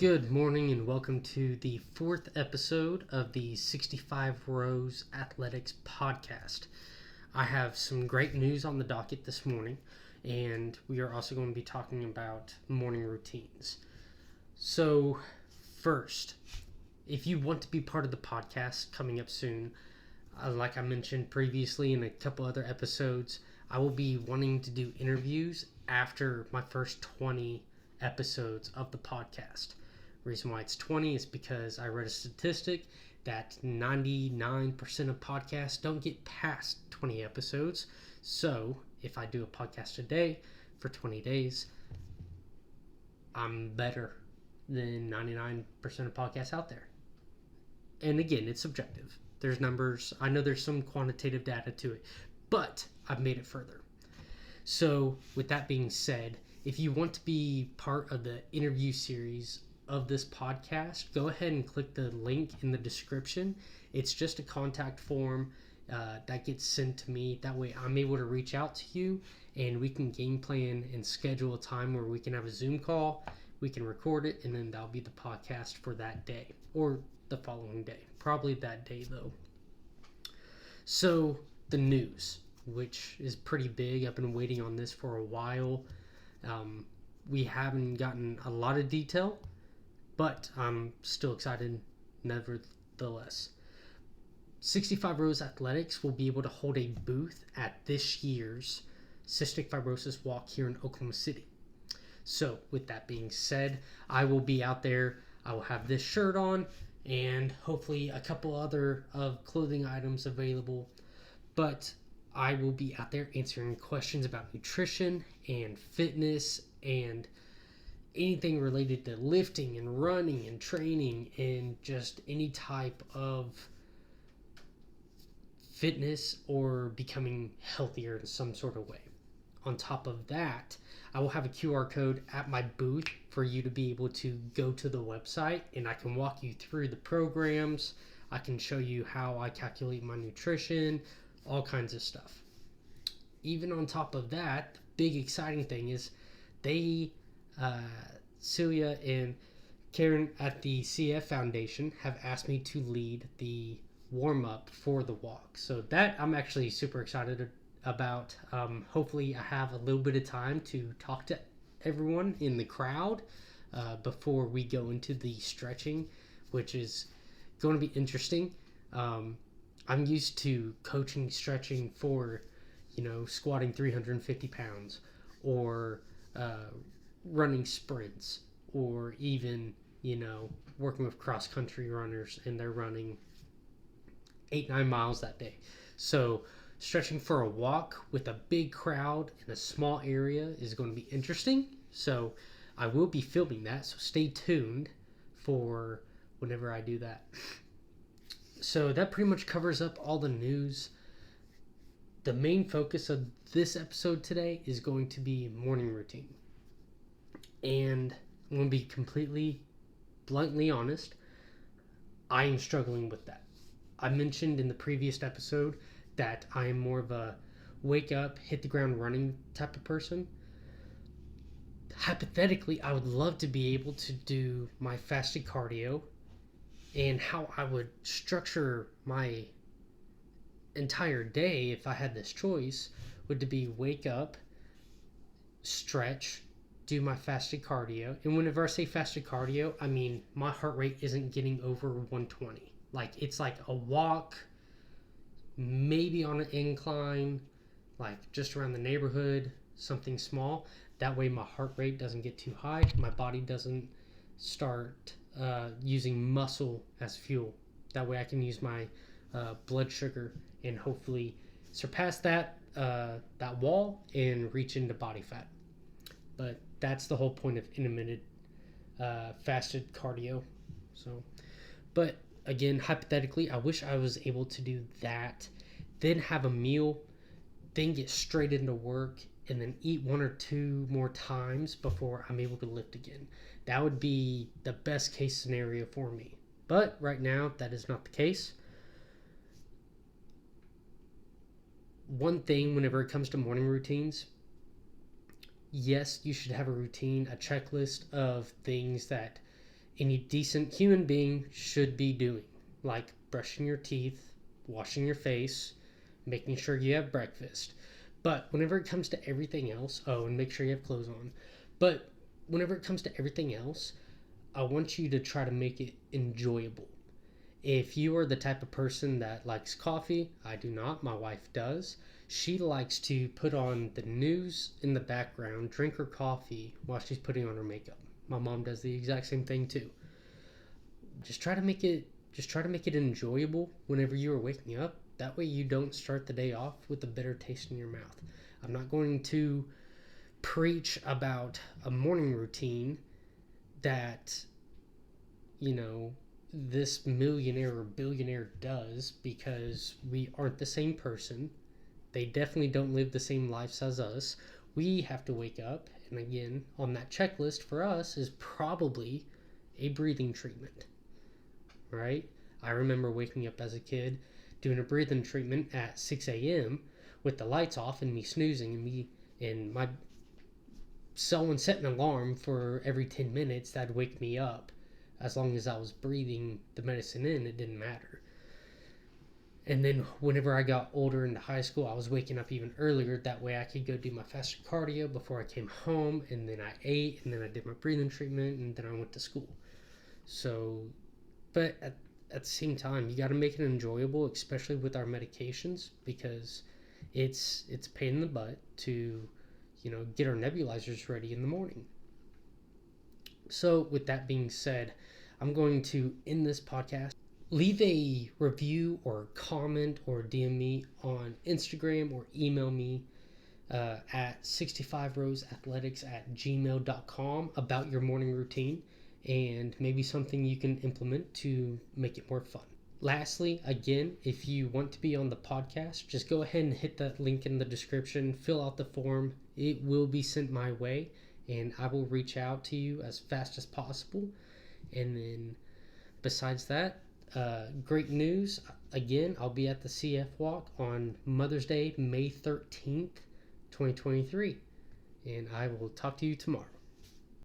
Good morning and welcome to the fourth episode of the 65 Rows Athletics podcast. I have some great news on the docket this morning, and we are also going to be talking about morning routines. So, first, if you want to be part of the podcast coming up soon, like I mentioned previously in a couple other episodes, I will be wanting to do interviews after my first 20 episodes of the podcast. Reason why it's 20 is because I read a statistic that 99% of podcasts don't get past 20 episodes. So if I do a podcast a day for 20 days, I'm better than 99% of podcasts out there. And again, it's subjective. There's numbers. I know there's some quantitative data to it, but I've made it further. So with that being said, if you want to be part of the interview series of this podcast, go ahead and click the link in the description. It's just a contact form that gets sent to me. That way I'm able to reach out to you and we can game plan and schedule a time where we can have a Zoom call. We can record it, and then that'll be the podcast for that day or the following day. Probably that day though. So the news, which is pretty big. I've been waiting on this for a while. We haven't gotten a lot of detail, but I'm still excited nevertheless. 65 Rows Athletics will be able to hold a booth at this year's Cystic Fibrosis Walk here in Oklahoma City. So with that being said, I will be out there. I will have this shirt on and hopefully a couple other of clothing items available. But I will be out there answering questions about nutrition and fitness and anything related to lifting and running and training and just any type of fitness or becoming healthier in some sort of way. On top of that, I will have a QR code at my booth for you to be able to go to the website, and I can walk you through the programs. I can show you how I calculate my nutrition, all kinds of stuff. Even on top of that, the big exciting thing is Celia and Karen at the CF Foundation have asked me to lead the warm-up for the walk. So that I'm actually super excited about. Hopefully I have a little bit of time to talk to everyone in the crowd before we go into the stretching, which is going to be interesting. I'm used to coaching stretching for, squatting 350 pounds or running sprints, or even, working with cross-country runners and they're running 8-9 miles that day. So stretching for a walk with a big crowd in a small area is going to be interesting. So I will be filming that, so stay tuned for whenever I do that. So that pretty much covers up all the news. The main focus of this episode today is going to be morning routine. And I'm going to be completely bluntly honest, I am struggling with that. I mentioned in the previous episode that I am more of a wake up, hit the ground running type of person. Hypothetically, I would love to be able to do my fasted cardio, and how I would structure my entire day if I had this choice would to be wake up, stretch, do my fasted cardio. And whenever I say fasted cardio, I mean my heart rate isn't getting over 120. Like, it's like a walk, maybe on an incline, like just around the neighborhood, something small. That way my heart rate doesn't get too high. My body doesn't start using muscle as fuel. That way I can use my blood sugar and hopefully surpass that wall and reach into body fat. But that's the whole point of intermittent fasted cardio. So, but again, hypothetically, I wish I was able to do that, then have a meal, then get straight into work, and then eat one or two more times before I'm able to lift again. That would be the best case scenario for me. But right now, that is not the case. One thing whenever it comes to morning routines, yes, you should have a routine, a checklist of things that any decent human being should be doing, like brushing your teeth, washing your face, making sure you have breakfast. But whenever it comes to everything else, oh, and make sure you have clothes on. But whenever it comes to everything else, I want you to try to make it enjoyable. If you are the type of person that likes coffee, I do not, my wife does. She likes to put on the news in the background, drink her coffee while she's putting on her makeup. My mom does the exact same thing too. Just try to make it enjoyable whenever you are waking up. That way you don't start the day off with a bitter taste in your mouth. I'm not going to preach about a morning routine that, you know, this millionaire or billionaire does, because we aren't the same person. They definitely don't live the same lives as us. We have to wake up, and again, on that checklist for us is probably a breathing treatment, right? I remember waking up as a kid doing a breathing treatment at 6 a.m. with the lights off and me snoozing, and my someone set an alarm for every 10 minutes that'd wake me up. As long as I was breathing the medicine in, it didn't matter. And then whenever I got older into high school, I was waking up even earlier. That way I could go do my faster cardio before I came home, and then I ate, and then I did my breathing treatment, and then I went to school. So, but at the same time, you got to make it enjoyable, especially with our medications, because it's a pain in the butt to, get our nebulizers ready in the morning. So, with that being said, I'm going to end this podcast. Leave a review or comment or DM me on Instagram or email me at 65roseathletics@gmail.com about your morning routine and maybe something you can implement to make it more fun. Lastly, again, if you want to be on the podcast, just go ahead and hit that link in the description, fill out the form. It will be sent my way, and I will reach out to you as fast as possible. And then besides that, great news. Again, I'll be at the CF Walk on Mother's Day, May 13th, 2023. And I will talk to you tomorrow.